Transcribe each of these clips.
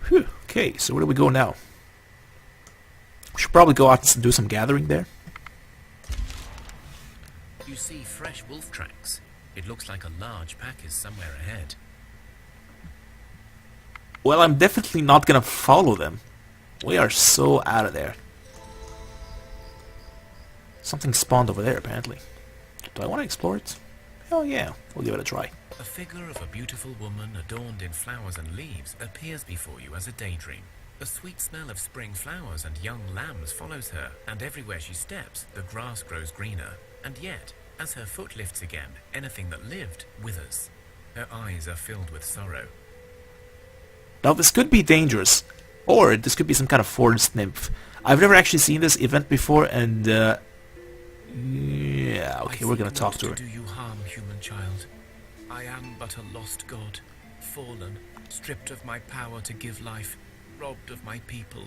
Whew. Okay, so where do we go now? We should probably go out and do some gathering there. You see fresh wolf tracks. It looks like a large pack is somewhere ahead. Well, I'm definitely not gonna follow them. We are so out of there. Something spawned over there, apparently. Do I want to explore it? Oh yeah, we'll give it a try. A figure of a beautiful woman adorned in flowers and leaves appears before you as a daydream. A sweet smell of spring flowers and young lambs follows her, and everywhere she steps, the grass grows greener. And yet, as her foot lifts again, anything that lived withers. Her eyes are filled with sorrow. Now this could be dangerous, or this could be some kind of forest nymph. I've never actually seen this event before, and yeah, okay, we're gonna talk to her. Do you harm, human child? I am but a lost god, fallen, stripped of my power to give life, robbed of my people,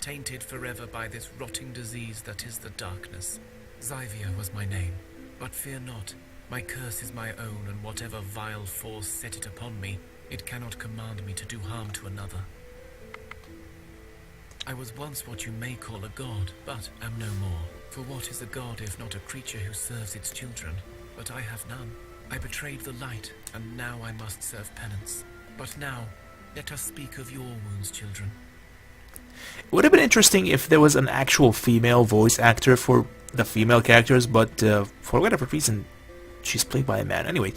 tainted forever by this rotting disease that is the darkness. Xyvia was my name, but fear not, my curse is my own, and whatever vile force set it upon me, it cannot command me to do harm to another. I was once what you may call a god, but am no more. For what is a god if not a creature who serves its children? But I have none. I betrayed the light, and now I must serve penance. But now, let us speak of your wounds, children. It would have been interesting if there was an actual female voice actor for the female characters, but for whatever reason, she's played by a man. Anyway,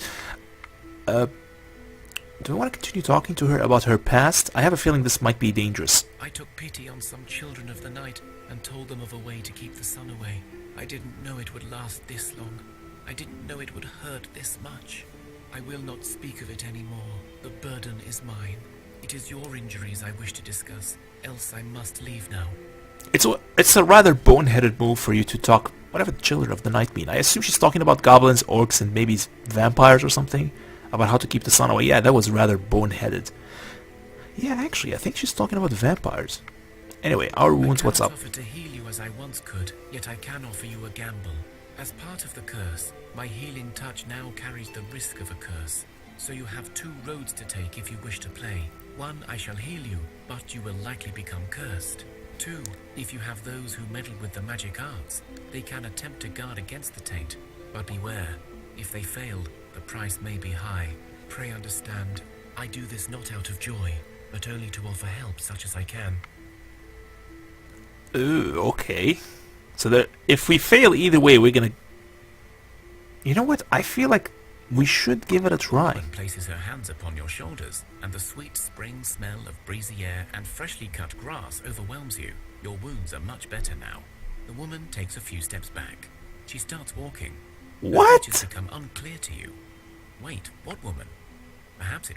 do we want to continue talking to her about her past? I have a feeling this might be dangerous. I took pity on some children of the night and told them of a way to keep the sun away. I didn't know it would last this long. I didn't know it would hurt this much. I will not speak of it anymore. The burden is mine. It is your injuries I wish to discuss, else I must leave now. It's a rather boneheaded move for you to talk whatever the children of the night mean. I assume she's talking about goblins, orcs, and maybe vampires or something. About how to keep the sun away. Yeah, that was rather boneheaded. Yeah, actually, I think she's talking about vampires. Anyway, our wounds, what's up? I cannot offer to heal you as I once could, yet I can offer you a gamble. As part of the curse, my healing touch now carries the risk of a curse. So you have two roads to take if you wish to play. One, I shall heal you, but you will likely become cursed. Two, if you have those who meddle with the magic arts, they can attempt to guard against the taint. But beware, if they fail, the price may be high. Pray understand, I do this not out of joy, but only to offer help such as I can. Ooh, okay. So that if we fail either way, we're gonna... You know what? I feel like we should give it a try. The woman places her hands upon your shoulders, and the sweet spring smell of breezy air and freshly cut grass overwhelms you. Your wounds are much better now. The woman takes a few steps back. She starts walking. What? Her features become unclear to you. Wait, what woman? Perhaps it...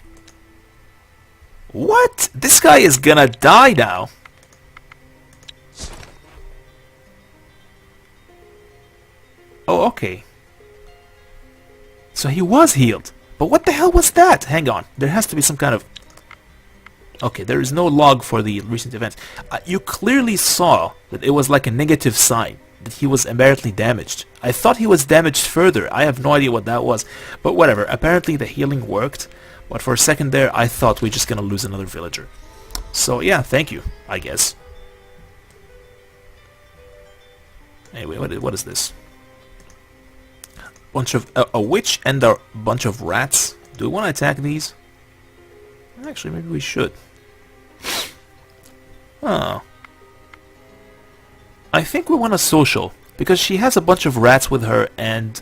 What? This guy is gonna die now. Oh, okay. So he was healed. But what the hell was that? Hang on. There has to be some kind of... Okay, there is no log for the recent events. You clearly saw that it was like a negative sign. That he was apparently damaged. I thought he was damaged further. I have no idea what that was. But whatever. Apparently the healing worked. But for a second there, I thought we're just gonna lose another villager. So yeah, thank you, I guess. Anyway, what is this? Bunch of a witch and a bunch of rats. Do we want to attack these? Actually, maybe we should. Oh. I think we want a social, because she has a bunch of rats with her, and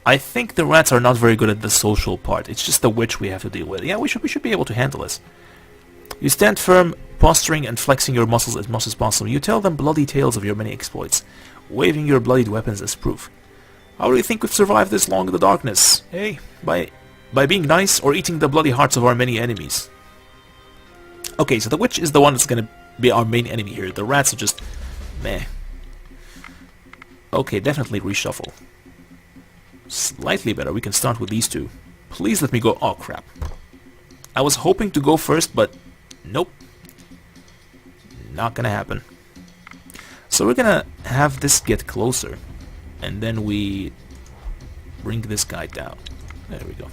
I think the rats are not very good at the social part. It's just the witch we have to deal with. Yeah, we should be able to handle this. You stand firm, posturing and flexing your muscles as much as possible. You tell them bloody tales of your many exploits, waving your bloodied weapons as proof. How do you think we've survived this long in the darkness? Hey, by being nice or eating the bloody hearts of our many enemies. Okay, so the witch is the one that's gonna be our main enemy here. The rats are just meh. Okay, definitely reshuffle. Slightly better. We can start with these two. Please let me go. Oh crap. I was hoping to go first, but nope. Not gonna happen. So we're gonna have this get closer, and then we bring this guy down. There we go.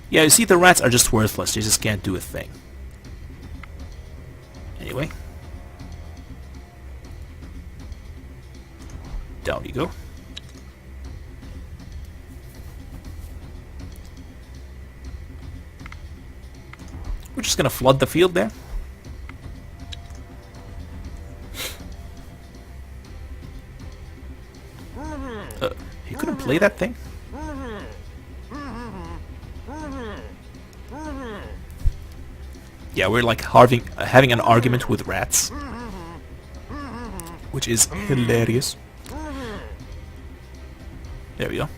Yeah, you see, the rats are just worthless. They just can't do a thing. Anyway. Down you go. We're just gonna flood the field there. You couldn't play that thing? Yeah, we're like having an argument with rats. Which is hilarious. There we go.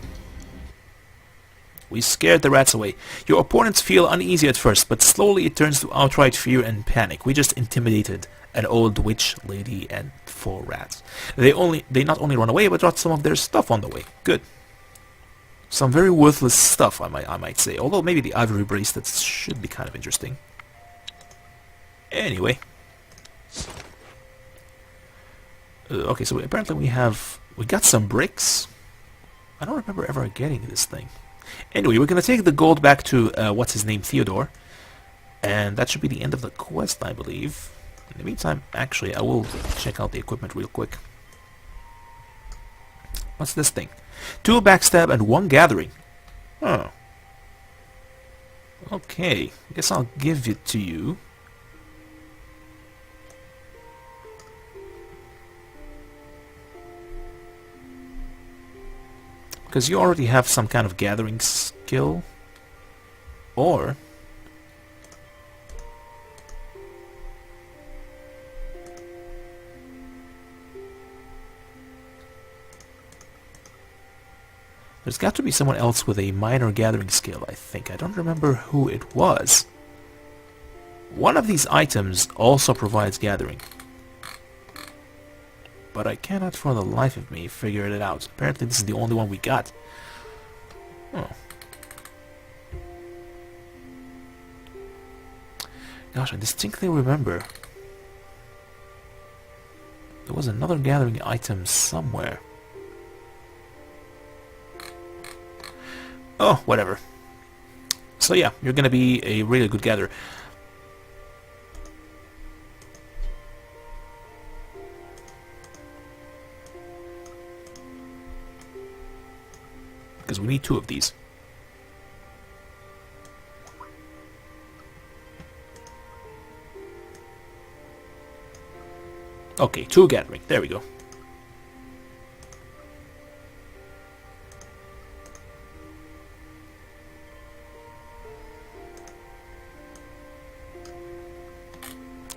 We scared the rats away. Your opponents feel uneasy at first, but slowly it turns to outright fear and panic. We just intimidated an old witch lady and 4 rats. They not only run away, but brought some of their stuff on the way. Good. Some very worthless stuff, I might say. Although maybe the ivory bracelets should be kind of interesting. Anyway. Okay, so apparently we got some bricks. I don't remember ever getting this thing. Anyway, we're gonna take the gold back to what's his name, Theodore, and that should be the end of the quest, I believe. In the meantime, actually, I will check out the equipment real quick. What's this thing? 2 backstab and 1 gathering. Oh. Okay, I guess I'll give it to you. Because you already have some kind of gathering skill. Or there's got to be someone else with a minor gathering skill, I think. I don't remember who it was. One of these items also provides gathering. But I cannot for the life of me figure it out. Apparently this is the only one we got. Oh. Gosh, I distinctly remember there was another gathering item somewhere. Oh, whatever. So yeah, you're gonna be a really good gatherer. Because we need 2 of these. Okay, 2 gathering. There we go.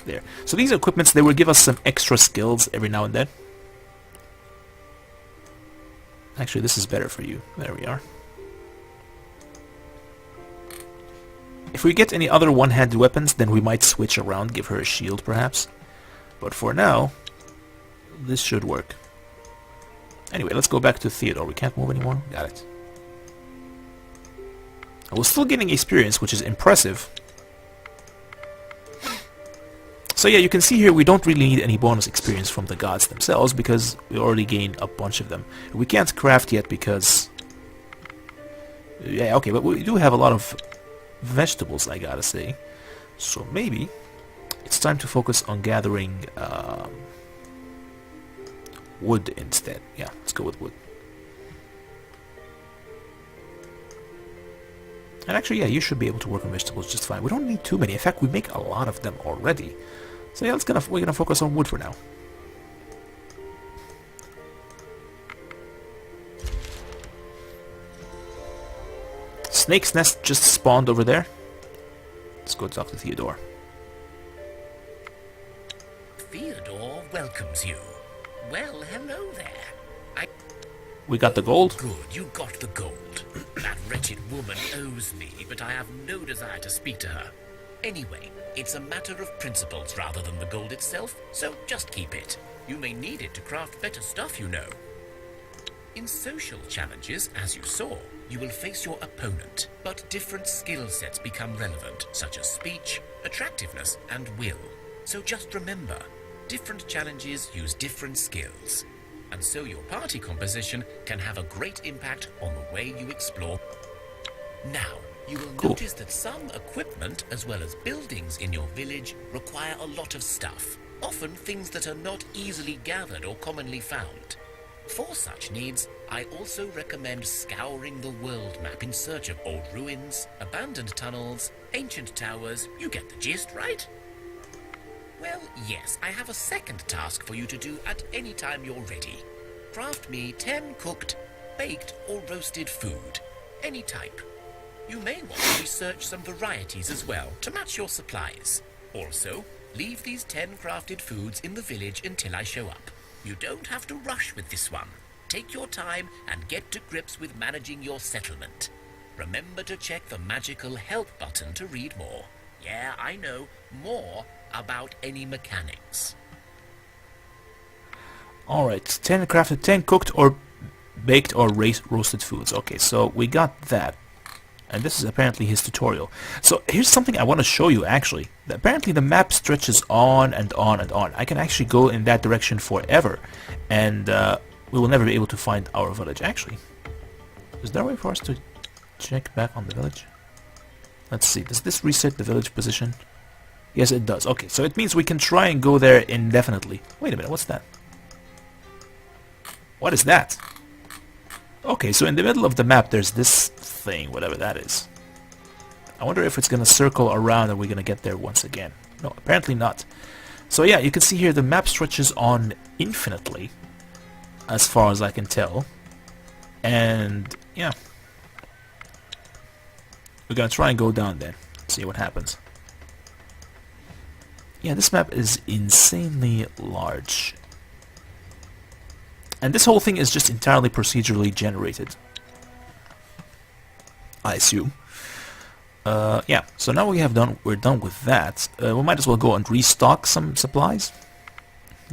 There. So these equipments, they will give us some extra skills every now and then. Actually, this is better for you. There we are. If we get any other one-handed weapons, then we might switch around, give her a shield perhaps. But for now, this should work. Anyway, let's go back to Theodore. We can't move anymore? Got it. I was still getting experience, which is impressive. So yeah, you can see here we don't really need any bonus experience from the gods themselves because we already gained a bunch of them. We can't craft yet because... Yeah, okay, but we do have a lot of vegetables, I gotta say. So maybe it's time to focus on gathering wood instead. Yeah, let's go with wood. And actually, yeah, you should be able to work on vegetables just fine. We don't need too many. In fact, we make a lot of them already. So yeah, we're gonna focus on wood for now. Snake's nest just spawned over there. Let's go talk to Theodore. Theodore welcomes you. Well, hello there. We got the gold. Good, you got the gold. That wretched woman owes me, but I have no desire to speak to her. Anyway, it's a matter of principles rather than the gold itself, so just keep it. You may need it to craft better stuff, you know. In social challenges, as you saw, you will face your opponent, but different skill sets become relevant, such as speech, attractiveness, and will. So just remember, different challenges use different skills. And so your party composition can have a great impact on the way you explore. Now, You will Cool. notice that some equipment, as well as buildings in your village, require a lot of stuff. Often things that are not easily gathered or commonly found. For such needs, I also recommend scouring the world map in search of old ruins, abandoned tunnels, ancient towers. You get the gist, right? Well, yes, I have a second task for you to do at any time you're ready. Craft me 10 cooked, baked, or roasted food. Any type. You may want to research some varieties as well to match your supplies. Also, leave these 10 crafted foods in the village until I show up. You don't have to rush with this one. Take your time and get to grips with managing your settlement. Remember to check the magical help button to read more. Yeah, I know, more about any mechanics. Alright, 10 crafted, 10 cooked or baked or roasted foods. Okay, so we got that. And this is apparently his tutorial. So here's something I want to show you actually. Apparently the map stretches on and on and on. I can actually go in that direction forever. And we will never be able to find our village. Actually, is there a way for us to check back on the village? Let's see. Does this reset the village position? Yes, it does. Okay, so it means we can try and go there indefinitely. Wait a minute, what's that? What is that? Okay, so in the middle of the map there's this thing, whatever that is. I wonder if it's gonna circle around and we're gonna get there once again. No, apparently not. So yeah, you can see here the map stretches on infinitely, as far as I can tell. And yeah, we're gonna try and go down there, see what happens. Yeah, this map is insanely large. And this whole thing is just entirely procedurally generated, I assume. Yeah, so now we're done with that. We might as well go and restock some supplies.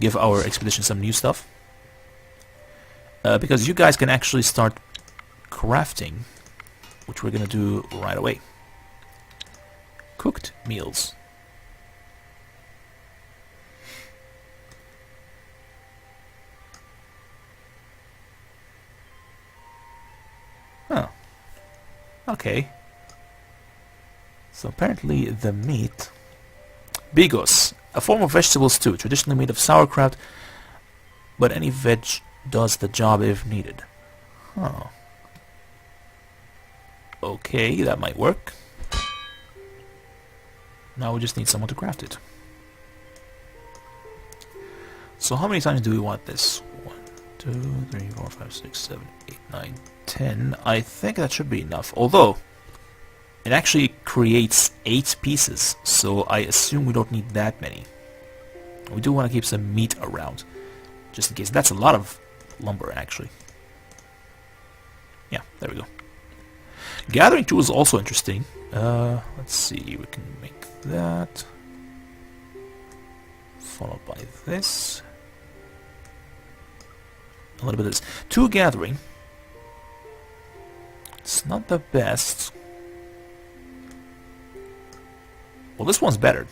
Give our expedition some new stuff. Because you guys can actually start crafting, which we're gonna do right away. Cooked meals. Huh. Okay. So apparently the meat... Bigos, a form of vegetable stew, traditionally made of sauerkraut, but any veg does the job if needed. Huh. Okay, that might work. Now we just need someone to craft it. So how many times do we want this? 1, 2, 3, 4, 5, 6, 7, 8, 9, 10. I think that should be enough. Although, it actually creates 8 pieces, so I assume we don't need that many. We do want to keep some meat around, just in case. That's a lot of lumber, actually. Yeah, there we go. Gathering tool is also interesting. Let's see, we can make that. Followed by this. A little bit of this. 2 gathering. It's not the best. Well, this one's better.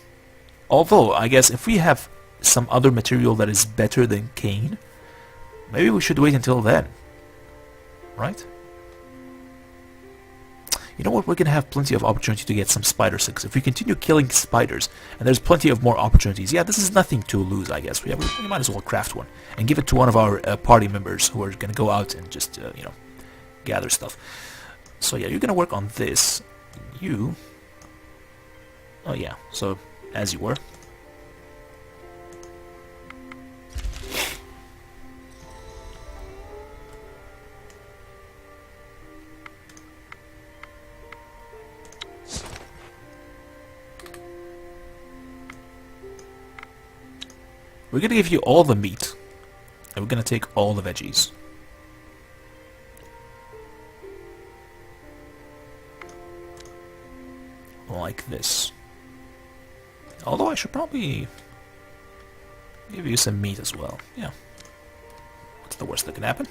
Although, I guess if we have some other material that is better than cane, maybe we should wait until then. Right? You know what, we're gonna have plenty of opportunity to get some spider silks. If we continue killing spiders, and there's plenty of more opportunities, yeah, this is nothing to lose, I guess. We might as well craft one, and give it to one of our party members who are gonna go out and just, you know, gather stuff. So yeah, you're gonna work on this. You... Oh yeah, so, as you were. We're gonna give you all the meat, and we're gonna take all the veggies. Like this. Although I should probably give you some meat as well. Yeah. What's the worst that can happen?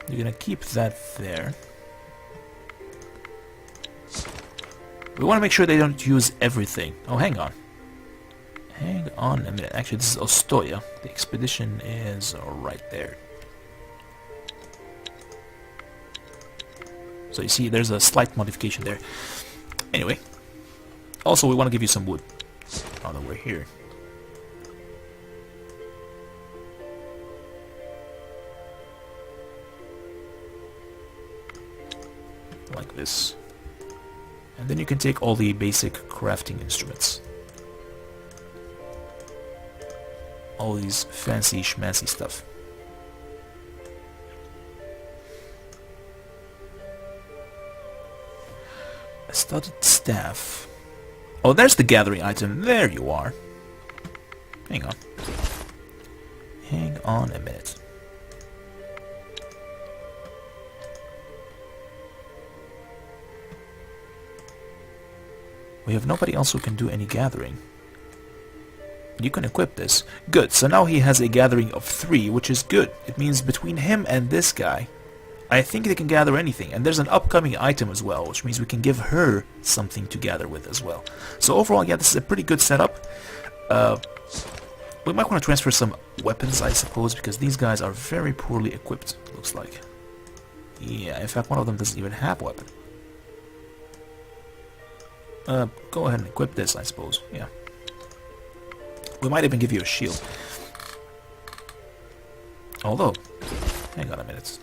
You're gonna keep that there. We want to make sure they don't use everything. Oh, hang on. Hang on a minute. Actually, this is Ostoya. The expedition is right there. So you see, there's a slight modification there. Anyway, also we want to give you some wood. Now that we're here. Like this. And then you can take all the basic crafting instruments. All these fancy schmancy stuff. A studded staff. Oh, there's the gathering item. There you are. Hang on. Hang on a minute. We have nobody else who can do any gathering. You can equip this. Good, so now he has a gathering of 3, which is good. It means between him and this guy, I think they can gather anything. And there's an upcoming item as well, which means we can give her something to gather with as well. So overall, yeah, this is a pretty good setup. We might want to transfer some weapons, I suppose, because these guys are very poorly equipped, looks like. Yeah, in fact, one of them doesn't even have a weapon. Go ahead and equip this, I suppose. Yeah. We might even give you a shield. Although, hang on a minute.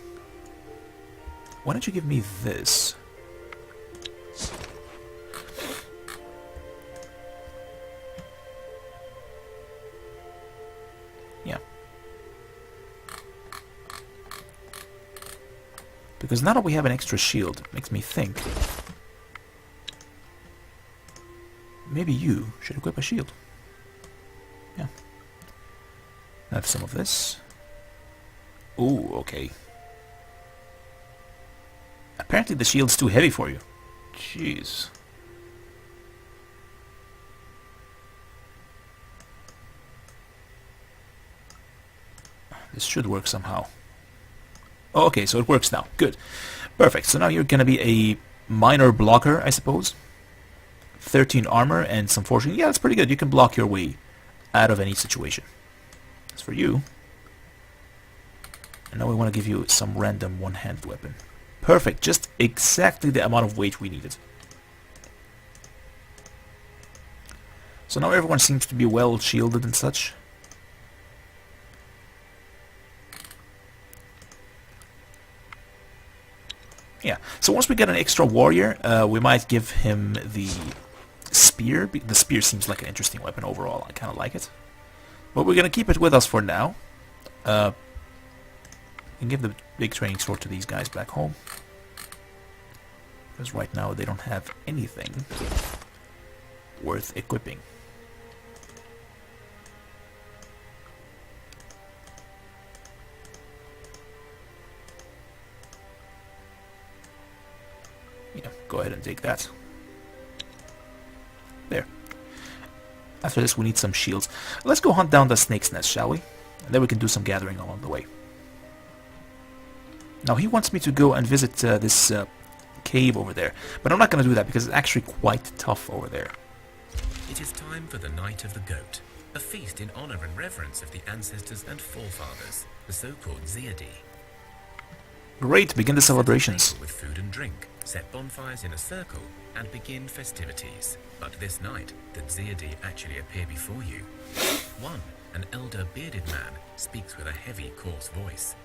Why don't you give me this? Yeah. Because now that we have an extra shield, it makes me think maybe you should equip a shield. Yeah. Have some of this. Ooh, okay. Apparently the shield's too heavy for you. Jeez. This should work somehow. Oh, okay, so it works now. Good. Perfect. So now you're gonna be a minor blocker, I suppose. 13 armor and some fortune. Yeah, that's pretty good. You can block your way out of any situation. As for you, and now we want to give you some random one-handed weapon. Perfect. Just exactly the amount of weight we needed. So now everyone seems to be well shielded and such. Yeah. So once we get an extra warrior, we might give him the spear. The spear seems like an interesting weapon overall. I kind of like it. But we're going to keep it with us for now. We can give the big training sword to these guys back home. Because right now they don't have anything worth equipping. Yeah, go ahead and take that. There. After this, we need some shields. Let's go hunt down the snake's nest, shall we? And then we can do some gathering along the way. Now, he wants me to go and visit this cave over there. But I'm not going to do that because it's actually quite tough over there. It is time for the Night of the Goat, a feast in honor and reverence of the ancestors and forefathers, the so-called Zeadi. Great, begin the celebrations. With food and drink, set bonfires in a circle, and begin festivities. But this night, the Zeadi actually appear before you. One, an elder bearded man, speaks with a heavy, coarse voice.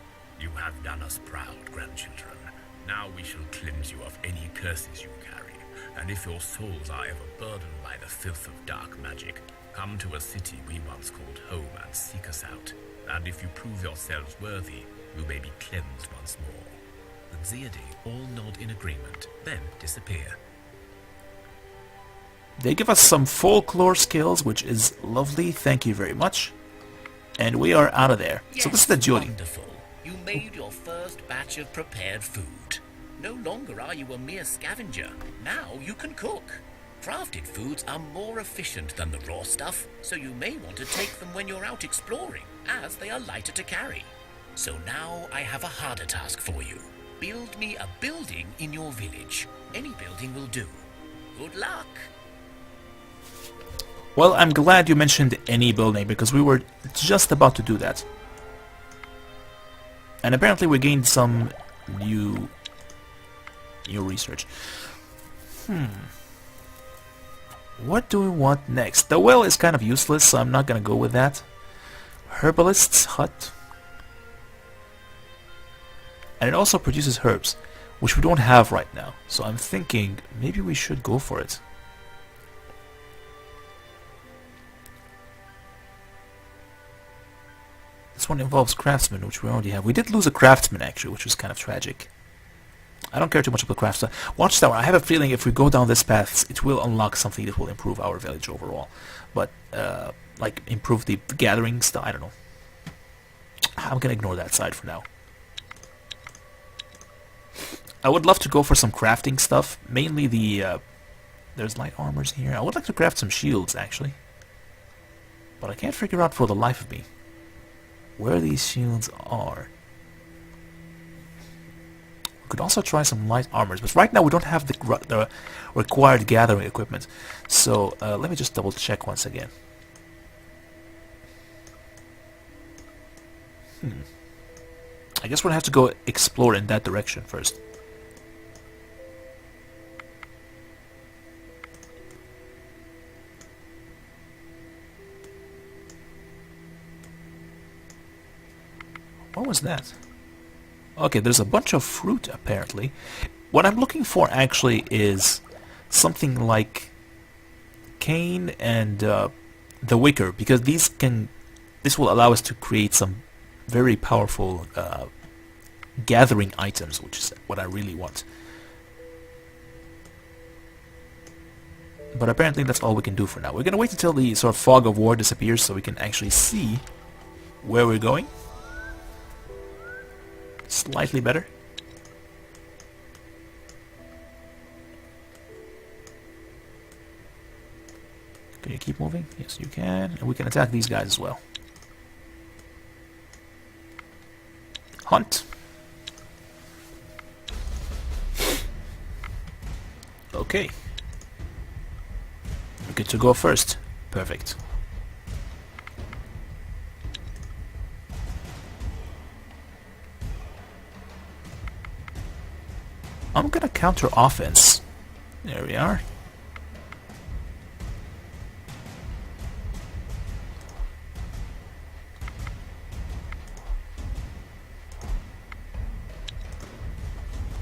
You have done us proud, grandchildren. Now we shall cleanse you of any curses you carry. And if your souls are ever burdened by the filth of dark magic, come to a city we once called home and seek us out. And if you prove yourselves worthy, you may be cleansed once more. The Zeadi all nod in agreement, then disappear. They give us some folklore skills, which is lovely. Thank you very much. And we are out of there. Yes, so this is the Jodi. Wonderful. You made your first batch of prepared food. No longer are you a mere scavenger. Now you can cook. Crafted foods are more efficient than the raw stuff, so you may want to take them when you're out exploring, as they are lighter to carry. So now I have a harder task for you. Build me a building in your village. Any building will do. Good luck. Well, I'm glad you mentioned any building, because we were just about to do that. And apparently we gained some new research. What do we want next? The well is kind of useless, so I'm not gonna go with that. Herbalist's hut. And it also produces herbs, which we don't have right now. So I'm thinking maybe we should go for it. This one involves craftsmen, which we already have. We did lose a craftsman, actually, which was kind of tragic. I don't care too much about craftsmen. Watchtower, I have a feeling if we go down this path, it will unlock something that will improve our village overall. But, like, improve the gathering style, I don't know. I'm gonna ignore that side for now. I would love to go for some crafting stuff. Mainly the, there's light armors here. I would like to craft some shields, actually. But I can't figure out for the life of me where these shields are. We could also try some light armors, but right now we don't have the required gathering equipment. So let me just double check once again. I guess we'll have to go explore in that direction first. What was that? Okay, there's a bunch of fruit apparently. What I'm looking for actually is something like cane and the wicker, because this will allow us to create some very powerful gathering items, which is what I really want. But apparently that's all we can do for now. We're gonna wait until the sort of fog of war disappears so we can actually see where we're going. Slightly better. Can you keep moving? Yes, you can. And we can attack these guys as well. Hunt. Okay. We get to go first. Perfect. I'm gonna counter offense. There we are.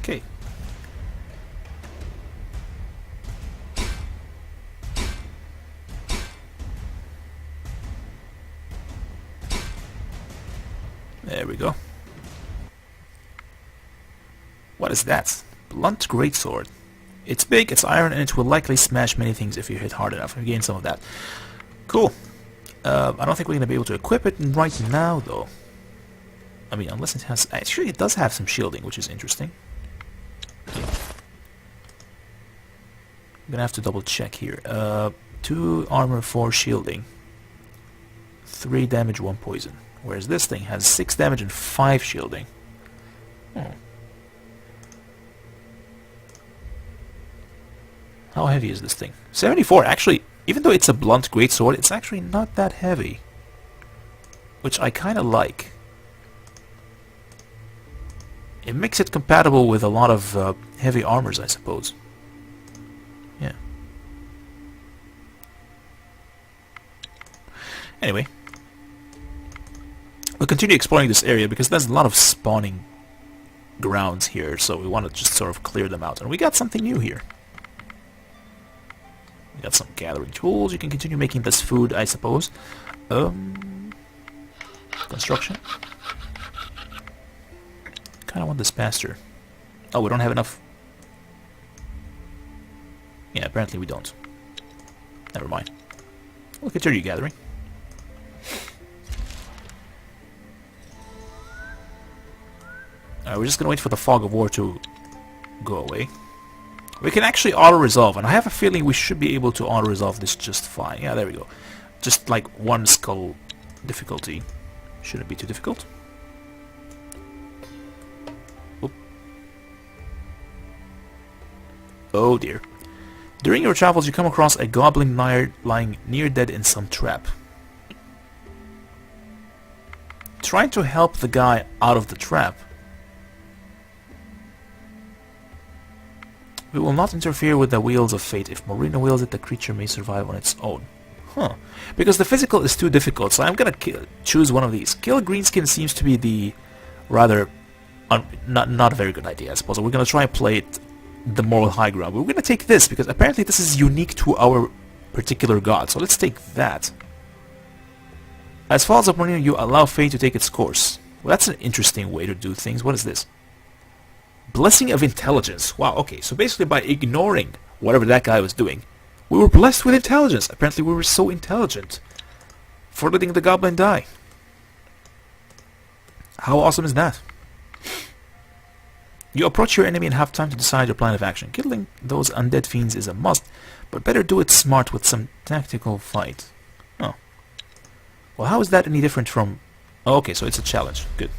Okay. There we go. What is that? Blunt greatsword. It's big, it's iron, and it will likely smash many things if you hit hard enough. We gain some of that. Cool. I don't think we're going to be able to equip it right now, though. I mean, unless it has... Actually, it does have some shielding, which is interesting. I'm going to have to double check here. 2 armor, 4 shielding. 3 damage, 1 poison. Whereas this thing has 6 damage and 5 shielding. How heavy is this thing? 74. Actually, even though it's a blunt greatsword, it's actually not that heavy. Which I kind of like. It makes it compatible with a lot of heavy armors, I suppose. Yeah. Anyway. We'll continue exploring this area because there's a lot of spawning grounds here, so we want to just sort of clear them out. And we got something new here. We got some gathering tools. You can continue making this food, I suppose. Construction. Kind of want this pasture. Oh, we don't have enough. Yeah, apparently we don't. Never mind. We'll continue gathering. Alright, we're just gonna wait for the fog of war to go away. We can actually auto-resolve, and I have a feeling we should be able to auto-resolve this just fine. Yeah, there we go. Just like 1 skull difficulty. Shouldn't be too difficult. Oop. Oh dear. During your travels, you come across a goblin lying near dead in some trap. Try to help the guy out of the trap. We will not interfere with the wheels of fate. If Morena wills it, the creature may survive on its own. Huh. Because the physical is too difficult, so I'm gonna choose one of these. Kill Greenskin seems to be the rather not a very good idea, I suppose. We're gonna try and play it the moral high ground. But we're gonna take this because apparently this is unique to our particular god. So let's take that. As Falls of Morena, you allow fate to take its course. Well, that's an interesting way to do things. What is this? Blessing of Intelligence. Wow, okay. So basically by ignoring whatever that guy was doing, we were blessed with intelligence. Apparently we were so intelligent for letting the goblin die. How awesome is that? You approach your enemy and have time to decide your plan of action. Killing those undead fiends is a must, but better do it smart with some tactical fight. Oh. Well, how is that any different from... Oh, okay, so it's a challenge. Good.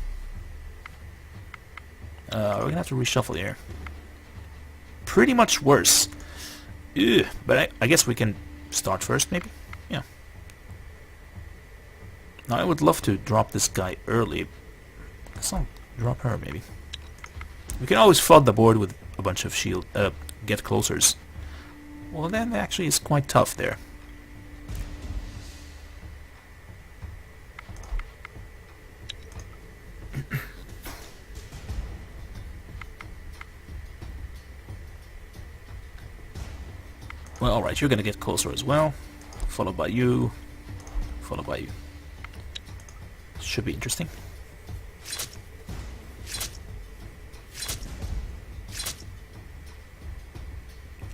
We're gonna have to reshuffle here. Pretty much worse. Ugh, but I guess we can start first, maybe? Yeah. Now, I would love to drop this guy early. Let's not drop her, maybe. We can always flood the board with a bunch of shield, get closers. Well, then actually is quite tough there. Well, alright, you're gonna get closer as well. Followed by you. Followed by you. Should be interesting.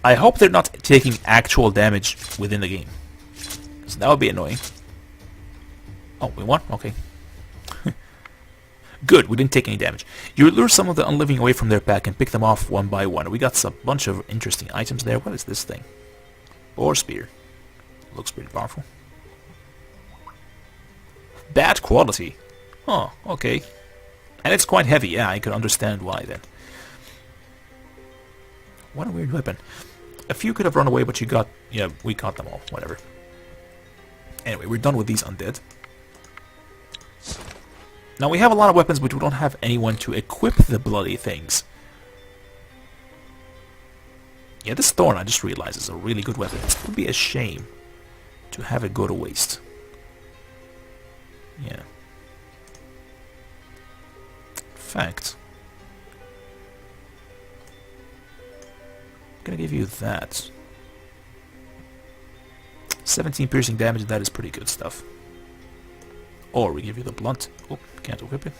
I hope they're not taking actual damage within the game. So that would be annoying. Oh, we won? Okay. Good, we didn't take any damage. You lure some of the unliving away from their pack and pick them off one by one. We got a bunch of interesting items there. What is this thing? Boar spear. Looks pretty powerful. Bad quality. Oh, okay. And it's quite heavy. Yeah, I can understand why then. What a weird weapon. A few could have run away, but you got... Yeah, we caught them all. Whatever. Anyway, we're done with these undead. Now, we have a lot of weapons, but we don't have anyone to equip the bloody things. Yeah, this thorn, I just realized, is a really good weapon. It would be a shame to have it go to waste. Yeah. Fact. I'm gonna give you that. 17 piercing damage, that is pretty good stuff. Or we give you the blunt. Oh, can't equip it.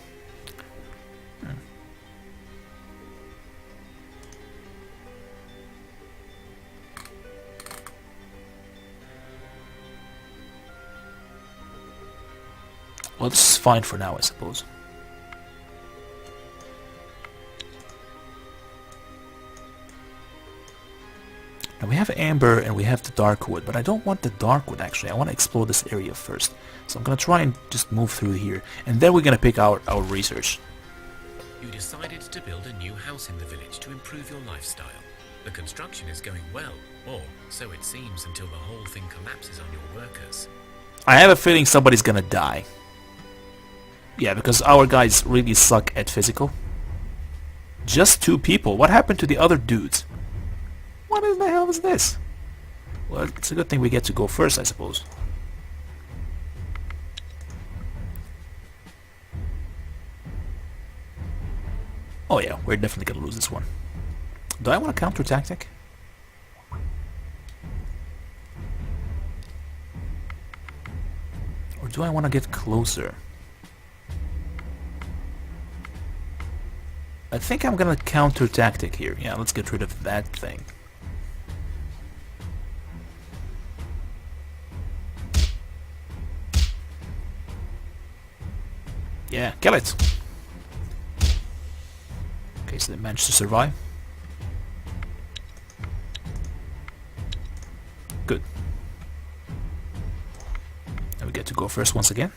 Well, this is fine for now, I suppose. Now we have amber and we have the dark wood, but I don't want the dark wood actually. I want to explore this area first. So I'm going to try and just move through here, and then we're going to pick out our research. You decided to build a new house in the village to improve your lifestyle. The construction is going well, or so it seems until the whole thing collapses on your workers. I have a feeling somebody's going to die. Yeah, because our guys really suck at physical. Just 2 people. What happened to the other dudes? What in the hell is this? Well, it's a good thing we get to go first, I suppose. Oh yeah, we're definitely gonna lose this one. Do I want a counter tactic? Or do I want to get closer? I think I'm gonna counter tactic here. Yeah, let's get rid of that thing. Yeah, kill it! Okay, so they managed to survive. Good. And we get to go first once again.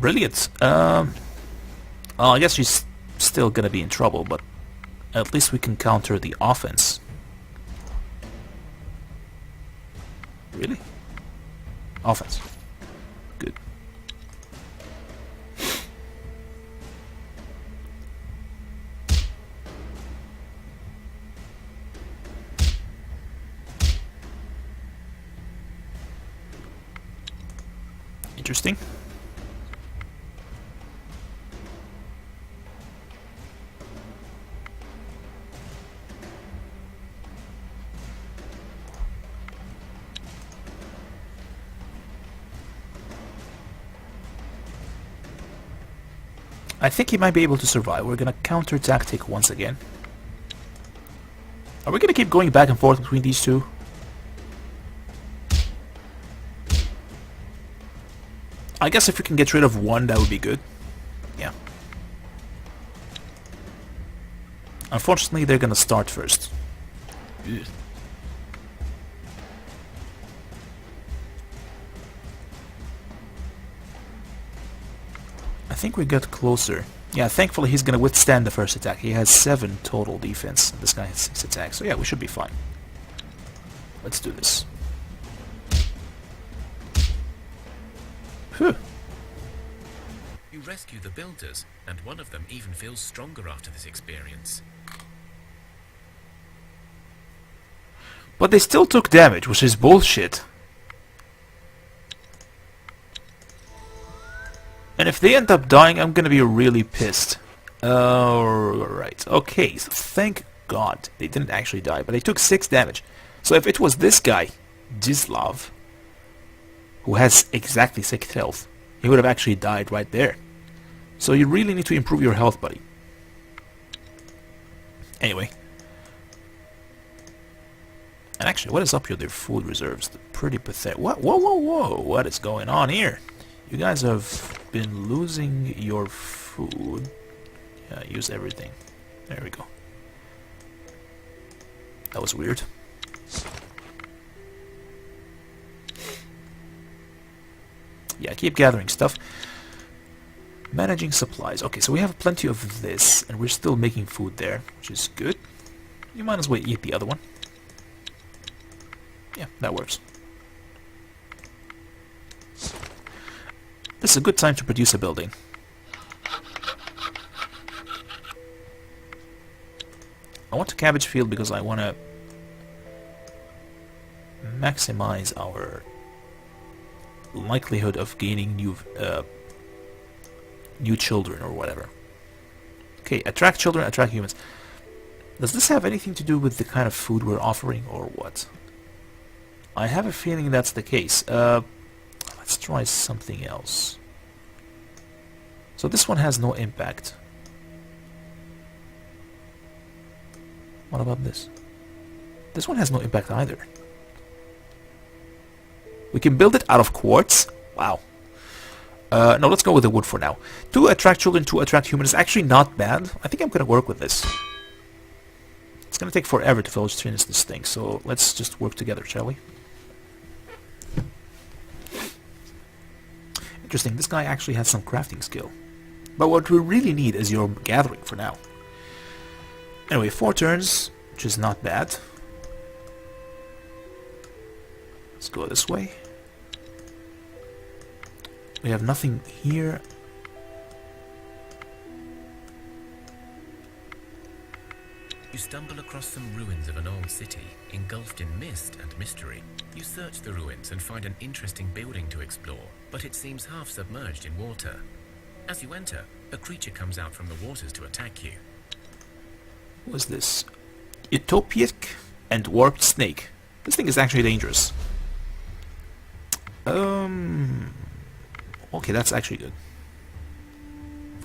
Brilliant. Oh, I guess she's still gonna be in trouble, but at least we can counter the offense. Really? Offense. Good. Interesting. I think he might be able to survive. We're gonna counter tactic once again. Are we gonna keep going back and forth between these two? I guess if we can get rid of one, that would be good. Yeah. Unfortunately, they're gonna start first. Ugh. I think we got closer. Yeah, thankfully he's gonna withstand the first attack. He has 7 total defense. This guy has 6 attacks. So yeah, we should be fine. Let's do this. Phew. You rescue the builders, and one of them even feels stronger after this experience. But they still took damage, which is bullshit. And if they end up dying, I'm gonna be really pissed. Right. Okay, so thank God they didn't actually die, but they took 6 damage. So if it was this guy, Gislav, who has exactly 6 health, he would have actually died right there. So you really need to improve your health, buddy. Anyway. And actually, what is up here? Their food reserves. They're pretty pathetic. What? Whoa, whoa, whoa. What is going on here? You guys have been losing your food. Yeah, use everything. There we go. That was weird. Yeah, keep gathering stuff. Managing supplies. Okay, so we have plenty of this, and we're still making food there, which is good. You might as well eat the other one. Yeah, that works. This is a good time to produce a building. I want a cabbage field because I want to maximize our likelihood of gaining new children or whatever. Okay, attract children, attract humans. Does this have anything to do with the kind of food we're offering or what? I have a feeling that's the case. Let's try something else. So this one has no impact. What about this? This one has no impact either. We can build it out of quartz. Wow. No, let's go with the wood for now. To attract children, to attract humans is actually not bad. I think I'm going to work with this. It's going to take forever to village finish this thing, so let's just work together, shall we? Interesting, this guy actually has some crafting skill. But what we really need is your gathering for now. Anyway, 4 turns, which is not bad. Let's go this way. We have nothing here. You stumble across some ruins of an old city, engulfed in mist and mystery. You search the ruins and find an interesting building to explore, but it seems half submerged in water. As you enter, a creature comes out from the waters to attack you. What is this? Utopic and warped snake. This thing is actually dangerous. Okay, that's actually good.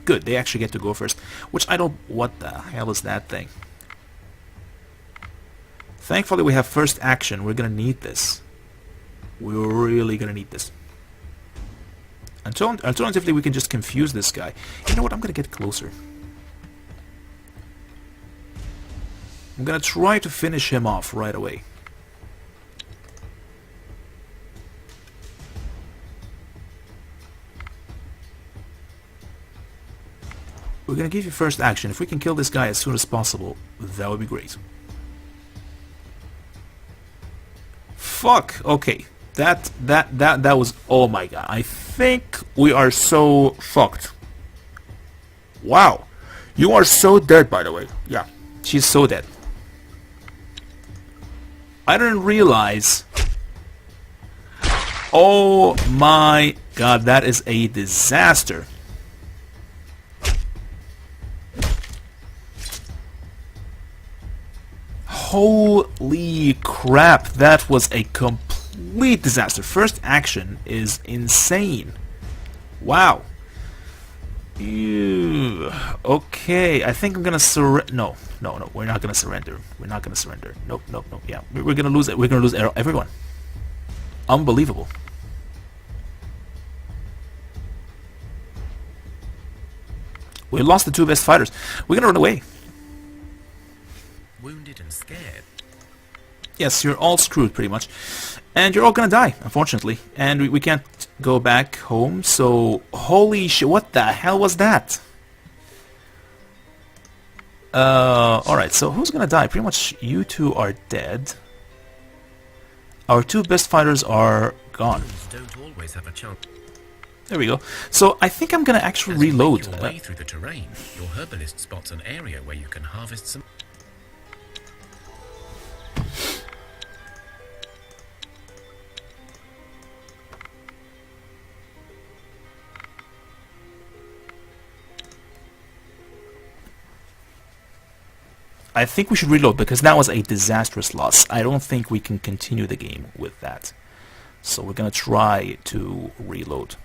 Good, they actually get to go first. Which I don't... What the hell is that thing? Thankfully we have first action. We're gonna need this. We're really gonna need this. Alternatively, we can just confuse this guy. You know what? I'm gonna get closer. I'm gonna try to finish him off right away. We're gonna give you first action. If we can kill this guy as soon as possible, that would be great. Fuck. Okay. That was... Oh my god. I think we are so fucked. Wow. You are so dead, by the way. Yeah. She's so dead. I didn't realize... Oh my god. That is a disaster. Holy crap. That was a complete disaster. First action is insane. Wow. Ew. Okay, I think I'm gonna surrender. No, we're not gonna surrender. We're not gonna surrender. Nope. Yeah, we're gonna lose it. We're gonna lose everyone. Unbelievable. We lost the two best fighters. We're gonna run away. Wounded and scared. Yes, you're all screwed pretty much. And you're all gonna die, unfortunately. And we can't go back home, so... Holy shit, what the hell was that? Alright, so who's gonna die? Pretty much you two are dead. Our two best fighters are gone. Don't always have a chance. There we go. So I think I'm gonna actually reload. As you make your way through the terrain, your herbalist spots an area where you can harvest some... I think we should reload because that was a disastrous loss. I don't think we can continue the game with that. So we're gonna try to reload.